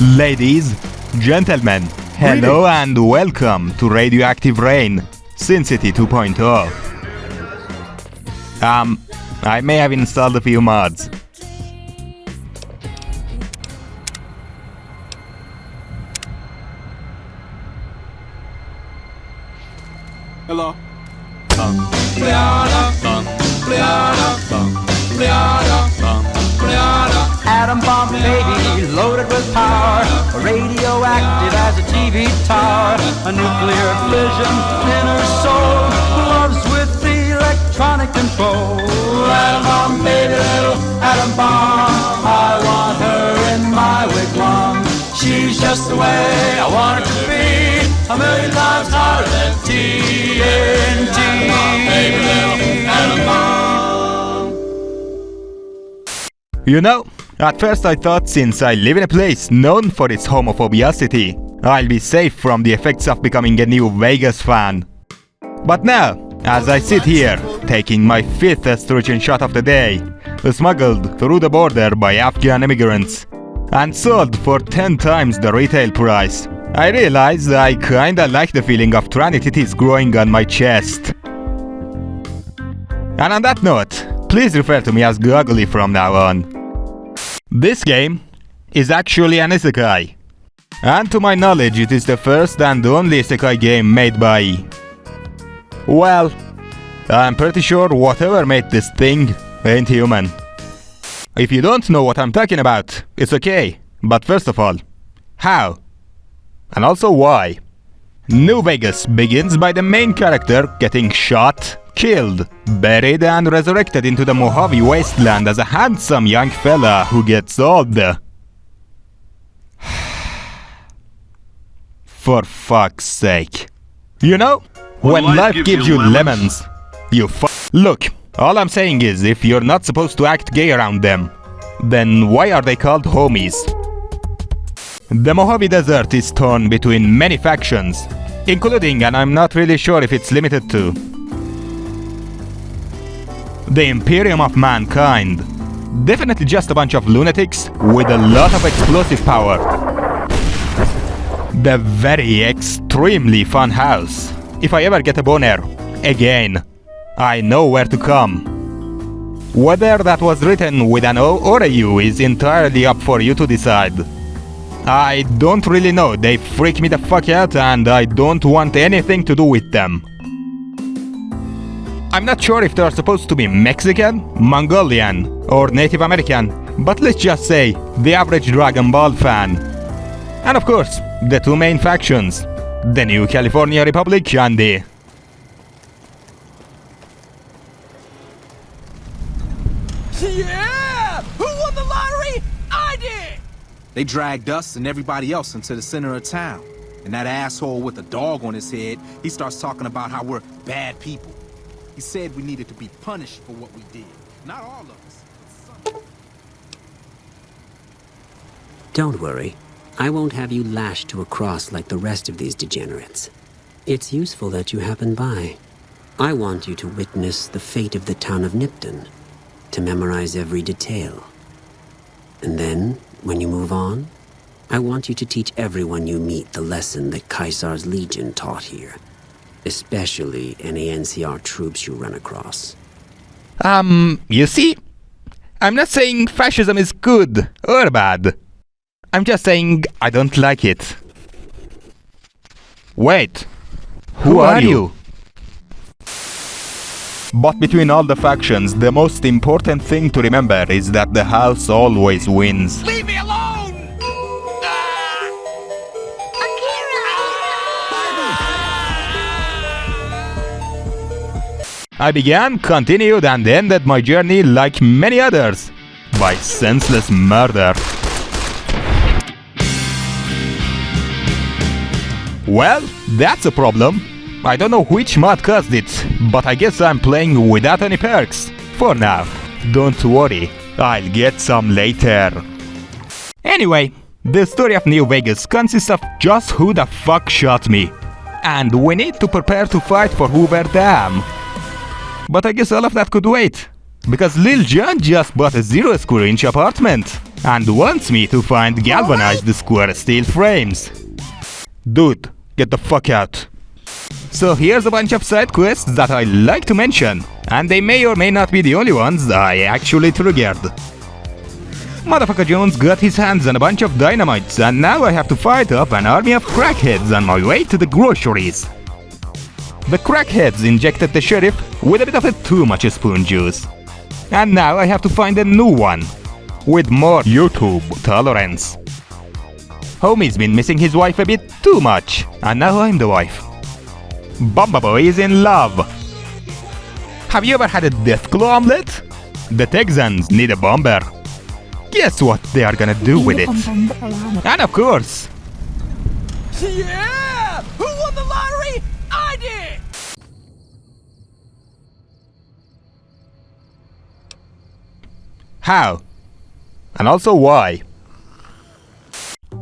Ladies, gentlemen, hello and welcome to Radioactive Rain, Sin City 2.0. I may have installed a few mods. Hello. Atom bomb baby, loaded with power, radioactive as a TV tower, a nuclear fission in her soul, loves with the electronic control. Atom bomb baby, little atom bomb, I want her in my wigwam. She's just the way I want her to be, a million times hotter than TNT. Atom bomb baby, little atom bomb. You know, at first I thought since I live in a place known for its homophobicity, I'll be safe from the effects of becoming a new Vegas fan. But now, as I sit here, taking my 5th estrogen shot of the day, smuggled through the border by Afghan immigrants, and sold for 10 times the retail price, I realize I kinda like the feeling of tranny titties growing on my chest. And on that note, please refer to me as Goggly from now on. This game is actually an isekai. And to my knowledge, it is the first and only isekai game made by... well, I'm pretty sure whatever made this thing ain't human. If you don't know what I'm talking about, it's okay. But first of all, how? And also why? New Vegas begins by the main character getting shot, killed, buried and resurrected into the Mojave Wasteland as a handsome young fella who gets old. For fuck's sake. You know, when life gives you lemons, you Look, all I'm saying is if you're not supposed to act gay around them, then why are they called homies? The Mojave Desert is torn between many factions, including, and I'm not really sure if it's limited to, the Imperium of Mankind. Definitely just a bunch of lunatics with a lot of explosive power. The very extremely fun house. If I ever get a boner, again, I know where to come. Whether that was written with an O or a U is entirely up for you to decide. I don't really know, they freak me the fuck out and I don't want anything to do with them. I'm not sure if they're supposed to be Mexican, Mongolian, or Native American, but let's just say the average Dragon Ball fan. And of course, the two main factions, the New California Republic and the... Yeah! Who won the lottery? I did! They dragged us and everybody else into the center of town. And that asshole with a dog on his head, he starts talking about how we're bad people. He said we needed to be punished for what we did. Not all of us. Some. Don't worry. I won't have you lashed to a cross like the rest of these degenerates. It's useful that you happen by. I want you to witness the fate of the town of Nipton, to memorize every detail. And then, when you move on, I want you to teach everyone you meet the lesson that Caesar's Legion taught here. Especially any NCR troops you run across. You see? I'm not saying fascism is good or bad. I'm just saying I don't like it. Wait, who are you? But between all the factions, the most important thing to remember is that the house always wins. Leave me alone! I began, continued, and ended my journey like many others, by senseless murder. Well, that's a problem. I don't know which mod caused it, but I guess I'm playing without any perks. For now. Don't worry, I'll get some later. Anyway, the story of New Vegas consists of just who the fuck shot me. And we need to prepare to fight for Hoover Dam. But I guess all of that could wait. Because Lil Jon just bought a 0 square inch apartment and wants me to find galvanized square steel frames. Dude, get the fuck out. So here's a bunch of side quests that I like to mention, and they may or may not be the only ones I actually triggered. Motherfucker Jones got his hands on a bunch of dynamites, and now I have to fight off an army of crackheads on my way to the groceries. The crackheads injected the sheriff with a bit of a too much spoon juice. And now I have to find a new one, with more YouTube tolerance. Homie's been missing his wife a bit too much, and now I'm the wife. Bomba Boy is in love. Have you ever had a death claw omelet? The Texans need a bomber. Guess what they are gonna do with it? And of course... Yeah! Who won the lottery? I did! How? And also why?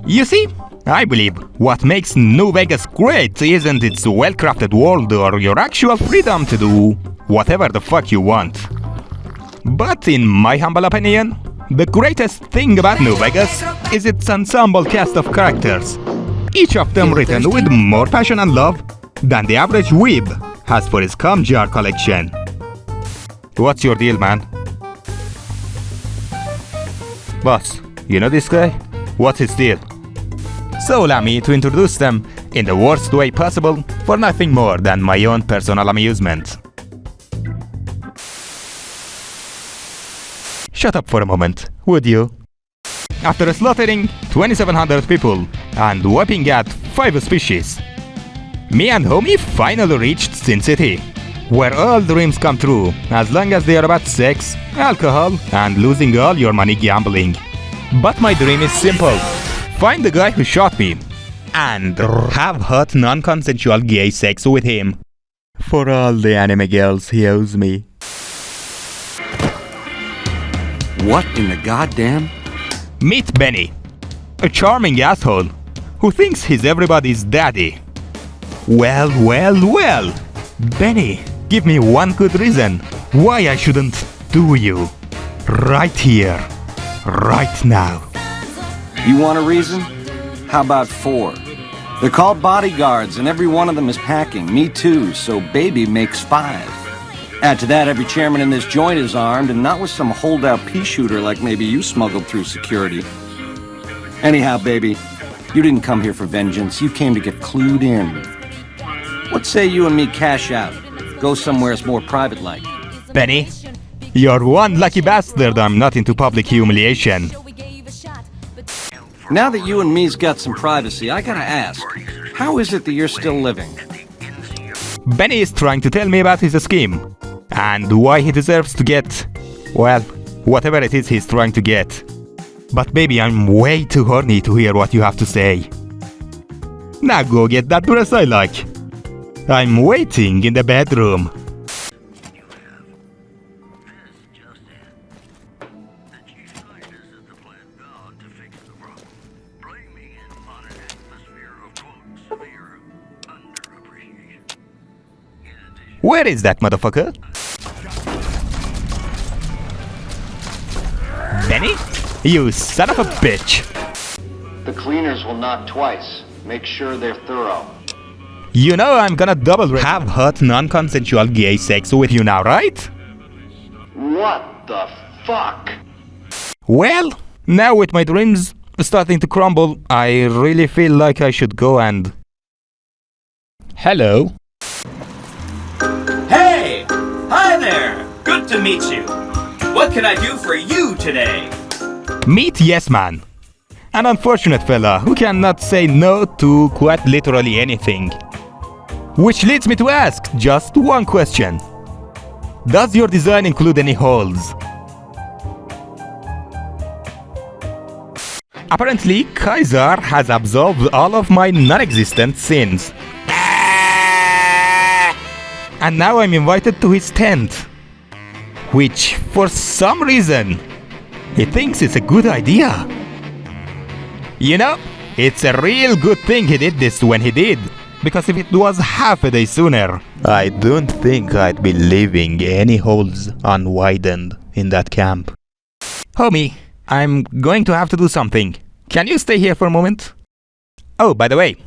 You see, I believe what makes New Vegas great isn't its well-crafted world or your actual freedom to do whatever the fuck you want. But in my humble opinion, the greatest thing about New Vegas is its ensemble cast of characters, each of them written with more passion and love than the average weeb has for his cum jar collection. What's your deal, man? Boss, you know this guy? What's his deal? So allow me to introduce them in the worst way possible for nothing more than my own personal amusement. Shut up for a moment, would you? After slaughtering 2,700 people and wiping out 5 species, me and homie finally reached Sin City, where all dreams come true as long as they are about sex, alcohol, and losing all your money gambling. But my dream is simple. Find the guy who shot me and have hot non-consensual gay sex with him. For all the anime girls he owes me. What in the goddamn? Meet Benny, a charming asshole who thinks he's everybody's daddy. Well, Benny, give me one good reason why I shouldn't do you. Right here, right now. You want a reason? How about 4? They're called bodyguards, and every one of them is packing. Me too, so baby makes 5. Add to that, every chairman in this joint is armed, and not with some holdout pea shooter like maybe you smuggled through security. Anyhow, baby, you didn't come here for vengeance. You came to get clued in. What say you and me cash out? Go somewhere more private-like. Benny, you're one lucky bastard I'm not into public humiliation. Now that you and me's got some privacy, I gotta ask, how is it that you're still living? Benny is trying to tell me about his scheme, and why he deserves to get, well, whatever it is he's trying to get. But baby, I'm way too horny to hear what you have to say. Now go get that dress I like. I'm waiting in the bedroom. Where is that motherfucker? Benny? You son of a bitch! The cleaners will knock twice. Make sure they're thorough. You know I'm gonna have hot non-consensual gay sex with you now, right? What the fuck? Well, now with my dreams starting to crumble, I really feel like I should go and... Hello? Hey! Hi there! Good to meet you. What can I do for you today? Meet Yes Man. An unfortunate fella who cannot say no to quite literally anything. Which leads me to ask just one question. Does your design include any holes? Apparently, Kaiser has absolved all of my non-existent sins. And now I'm invited to his tent. Which, for some reason, he thinks it's a good idea. You know, it's a real good thing he did this when he did. Because if it was half a day sooner, I don't think I'd be leaving any holes unwidened in that camp. Homie, I'm going to have to do something. Can you stay here for a moment? Oh, by the way.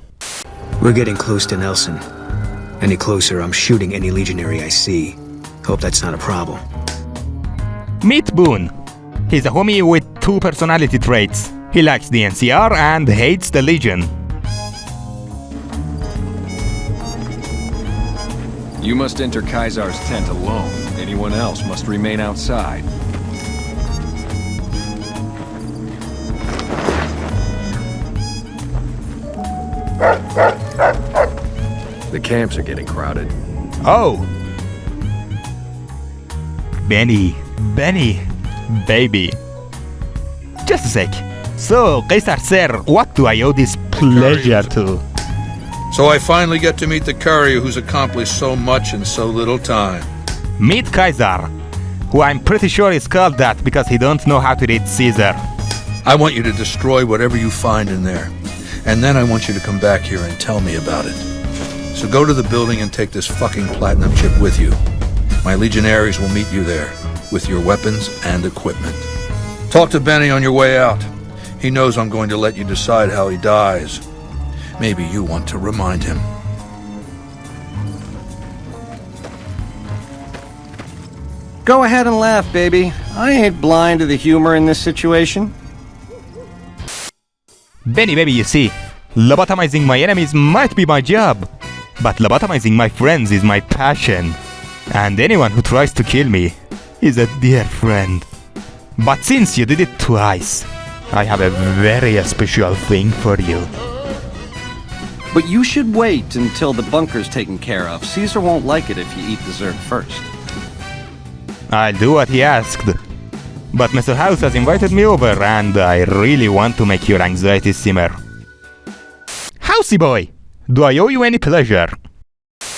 We're getting close to Nelson. Any closer, I'm shooting any legionary I see. Hope that's not a problem. Meet Boone. He's a homie with 2 personality traits. He likes the NCR and hates the Legion. You must enter Kaisar's tent alone. Anyone else must remain outside. The camps are getting crowded. Oh! Benny, baby. Just a sec. So, Caesar sir, what do I owe this pleasure to? So I finally get to meet the courier who's accomplished so much in so little time. Meet Kaiser, who I'm pretty sure is called that because he don't know how to read Caesar. I want you to destroy whatever you find in there. And then I want you to come back here and tell me about it. So go to the building and take this fucking platinum chip with you. My legionaries will meet you there, with your weapons and equipment. Talk to Benny on your way out. He knows I'm going to let you decide how he dies. Maybe you want to remind him. Go ahead and laugh, baby. I ain't blind to the humor in this situation. Benny, baby, you see, lobotomizing my enemies might be my job, but lobotomizing my friends is my passion. And anyone who tries to kill me is a dear friend. But since you did it twice, I have a very special thing for you. But you should wait until the bunker's taken care of. Caesar won't like it if you eat dessert first. I'll do what he asked. But Mr. House has invited me over and I really want to make your anxiety simmer. Housey boy, do I owe you any pleasure?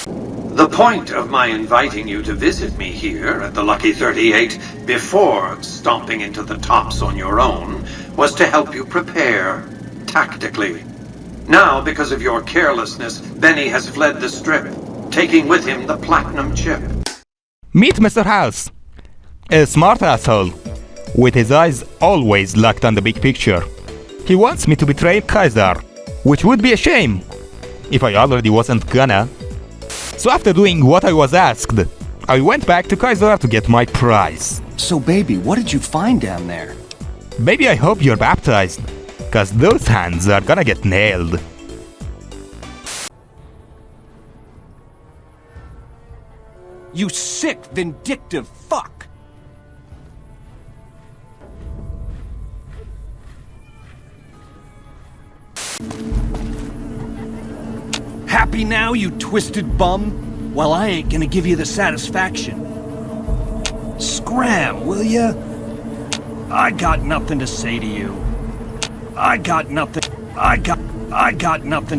The point of my inviting you to visit me here at the Lucky 38 before stomping into the tops on your own was to help you prepare tactically. Now, because of your carelessness, Benny has fled the strip, taking with him the platinum chip. Meet Mr. House, a smart asshole, with his eyes always locked on the big picture. He wants me to betray Kaiser, which would be a shame, if I already wasn't gonna. So after doing what I was asked, I went back to Kaiser to get my prize. So baby, what did you find down there? Baby, I hope you're baptized, cause those hands are gonna get nailed. You sick, vindictive fuck! Happy now, you twisted bum? Well, I ain't gonna give you the satisfaction. Scram, will ya? I got nothing to say to you. I got nothing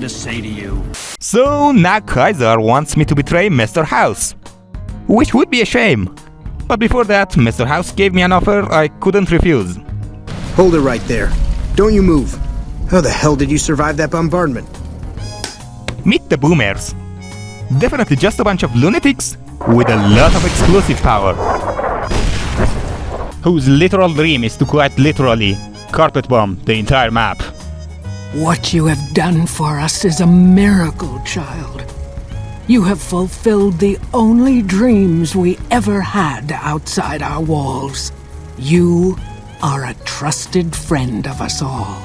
to say to you. So now Kaiser wants me to betray Mr. House, which would be a shame. But before that, Mr. House gave me an offer I couldn't refuse. Hold it right there. Don't you move. How the hell did you survive that bombardment? Meet the Boomers. Definitely just a bunch of lunatics with a lot of explosive power, whose literal dream is to quite literally carpet bomb the entire map. What you have done for us is a miracle, child. You have fulfilled the only dreams we ever had outside our walls. You are a trusted friend of us all.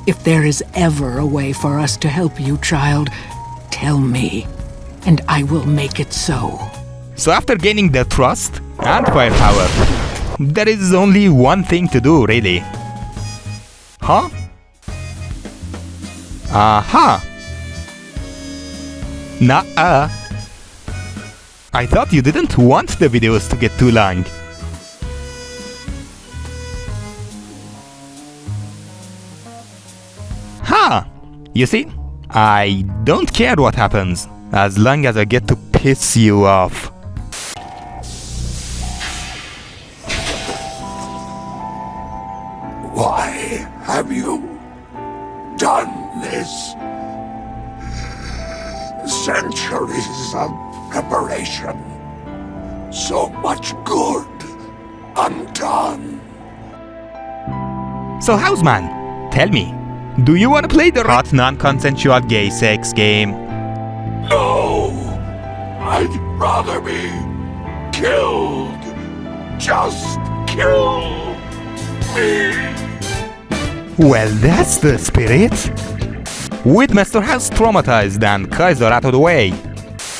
If there is ever a way for us to help you, child, tell me, and I will make it so. So after gaining their trust and firepower, there is only one thing to do, really. Huh? Aha! Nuh-uh. I thought you didn't want the videos to get too long. Huh! You see, I don't care what happens, as long as I get to piss you off. Why have you done this? Centuries of preparation. So much good undone. So Houseman, tell me, do you want to play the hot non-consensual gay sex game? No! I'd rather be killed. Just kill me. Well, that's the spirit. With Mr. House traumatized and Kaiser out of the way.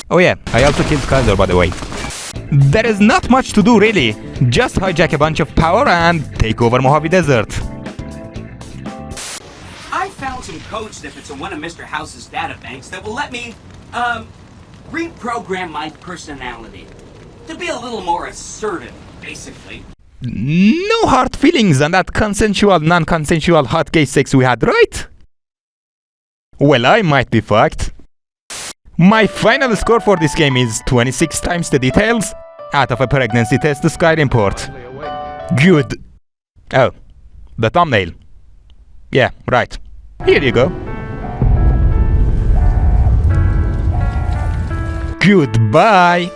Oh yeah, I also killed Kaiser, by the way. There is not much to do really. Just hijack a bunch of power and take over Mojave Desert. I found some code snippets in one of Mr. House's databanks that will let me, reprogram my personality. To be a little more assertive, basically. No hard feelings on that consensual, non-consensual hot gay sex we had, right? Well, I might be fucked. My final score for this game is 26 times the details out of a pregnancy test Skyrim port. Good. Oh, the thumbnail. Yeah, right. Here you go. Goodbye.